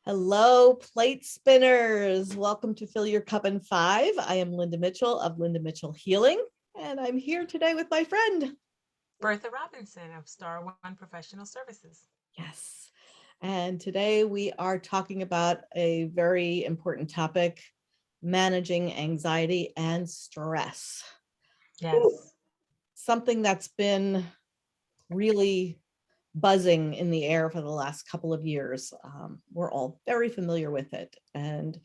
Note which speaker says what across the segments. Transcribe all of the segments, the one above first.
Speaker 1: Hello, plate spinners. Welcome to Fill Your Cup in 5. I am Linda Mitchell of Linda Mitchell Healing, and I'm here today with my friend.
Speaker 2: Bertha Robinson of Star One Professional Services.
Speaker 1: Yes. And today we are talking about a very important topic, managing anxiety and stress. Ooh,
Speaker 2: Yes.
Speaker 1: something that's been really buzzing in the air for the last couple of years. We're all very familiar with it. And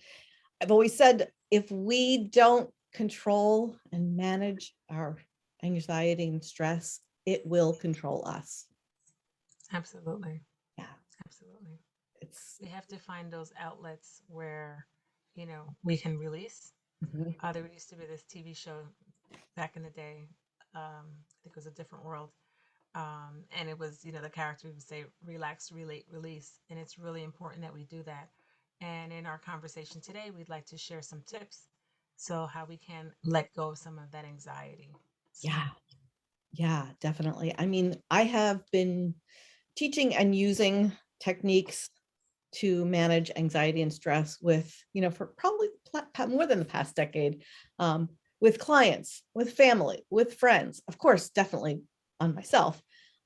Speaker 1: I've always said if we don't control and manage our anxiety and stress, it will control us.
Speaker 2: Absolutely.
Speaker 1: Yeah,
Speaker 2: Absolutely.
Speaker 1: it's
Speaker 2: We have to find those outlets where, we can release.
Speaker 1: mhm.
Speaker 2: There used to be this TV show back in the day. I think it was A Different World. And it was, the character would say, relax, relate, release. And it's really important that we do that. And in our conversation today, we'd like to share some tips so how we can let go of some of that anxiety. So,
Speaker 1: Yeah, yeah, definitely. I mean, I have been teaching and using techniques to manage anxiety and stress with, for probably more than the past decade, with clients, with family, with friends, of course, definitely on myself.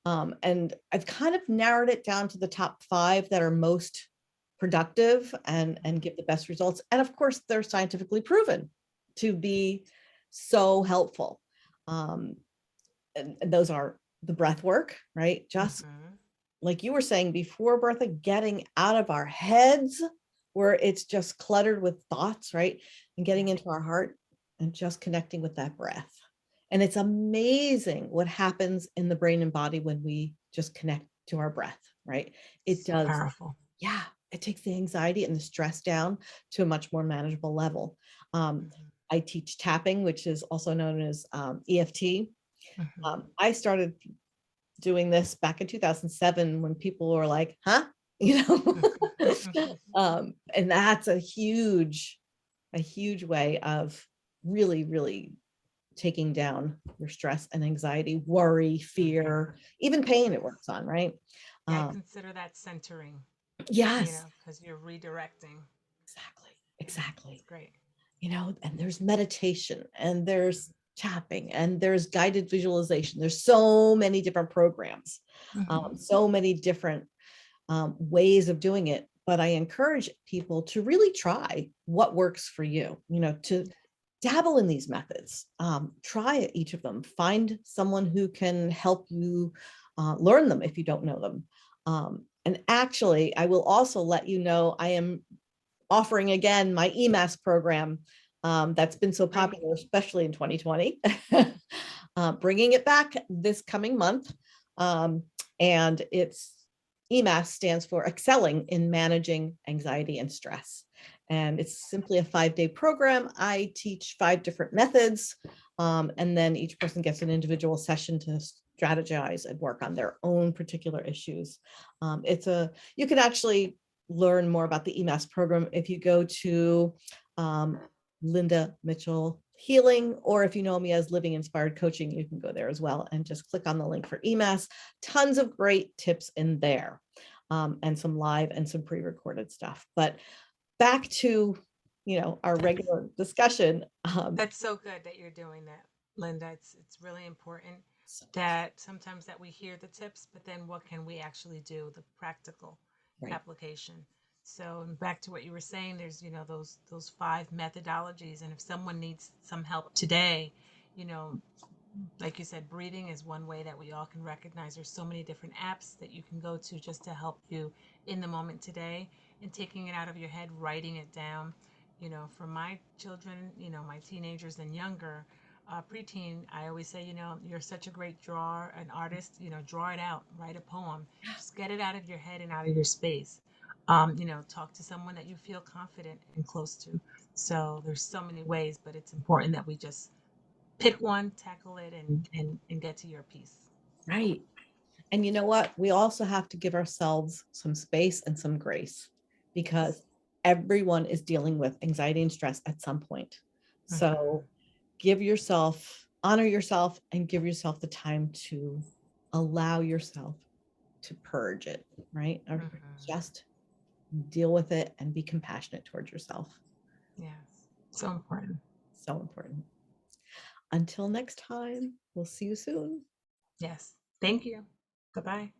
Speaker 1: And I've kind of narrowed it down to the top 5 that are most productive and give the best results. And of course, they're scientifically proven to be so helpful. Um, and those are the breath work, right? Just
Speaker 2: mhm.
Speaker 1: like you were saying before, Bertha, getting out of our heads where it's just cluttered with thoughts, right? And getting
Speaker 2: Yeah.
Speaker 1: into our heart and just connecting with that breath. And it's amazing what happens in the brain and body when we just connect to our breath, right? It
Speaker 2: So
Speaker 1: does,
Speaker 2: powerful.
Speaker 1: yeah, it takes the anxiety and the stress down to a much more manageable level. Um,
Speaker 2: Mhm.
Speaker 1: I teach tapping, which is also known as EFT.
Speaker 2: Mhm.
Speaker 1: I started doing this back in 2007 when people were like, huh? You know, and that's a huge way of really, really taking down your stress and anxiety, worry,
Speaker 2: Mhm.
Speaker 1: fear, even pain it works on, right?
Speaker 2: Yeah, I
Speaker 1: Um,
Speaker 2: consider that centering,
Speaker 1: yes,
Speaker 2: because you're redirecting.
Speaker 1: exactly,
Speaker 2: Yeah, it's
Speaker 1: exactly.
Speaker 2: great.
Speaker 1: And there's meditation and there's tapping and there's guided visualization. There's so many different programs,
Speaker 2: Hmm.
Speaker 1: so many different ways of doing it. But I encourage people to really try what works for you, to dabble in these methods, try each of them, find someone who can help you learn them if you don't know them. And actually, I will also let you know I am offering again my EMAS program that's been so
Speaker 2: Great.
Speaker 1: popular, especially in 2020, bringing it back this coming month. Um, and it's EMAS stands for Excelling in Managing Anxiety and Stress. And it's simply a 5-day program. I teach 5 different methods, and then each person gets an individual session to strategize and work on their own particular issues. You can actually learn more about the EMAS program if you go to um, Linda Mitchell Healing, or if you know me as Living Inspired Coaching, you can go there as well and just click on the link for EMAS. Tons of great tips in there, and some live and some pre-recorded stuff. But back to our
Speaker 2: That's
Speaker 1: regular discussion.
Speaker 2: that's so good that you're doing that, Linda. It's really important
Speaker 1: So,
Speaker 2: that sometimes that we hear the tips, but then what can we actually do, the practical
Speaker 1: right.
Speaker 2: application. So back to what you were saying, there's those 5 methodologies, and if someone needs some help today, you know like you said, breathing is one way that we all can recognize. There's so many different apps that you can go to just to help you in the moment today, and taking it out of your head, writing it down. For my children, my teenagers and younger, preteen, I always say, you're such a great drawer, an artist, draw it out, write a poem, just get it out of your head and out of your space. Talk to someone that you feel confident and close to. So there's so many ways, but it's important that we just pick one, tackle it, and get to your piece.
Speaker 1: Right. And you know what? We also have to give ourselves some space and some grace
Speaker 2: Yes.
Speaker 1: because everyone is dealing with anxiety and stress at some point.
Speaker 2: Mm-hmm.
Speaker 1: So honor yourself, and give yourself the time to allow yourself to purge it, right? Or
Speaker 2: Mm-hmm.
Speaker 1: just deal with it, and be compassionate towards yourself.
Speaker 2: Yes. So important.
Speaker 1: So important. Until next time, we'll see you soon.
Speaker 2: Yes. Thank you. Bye-bye.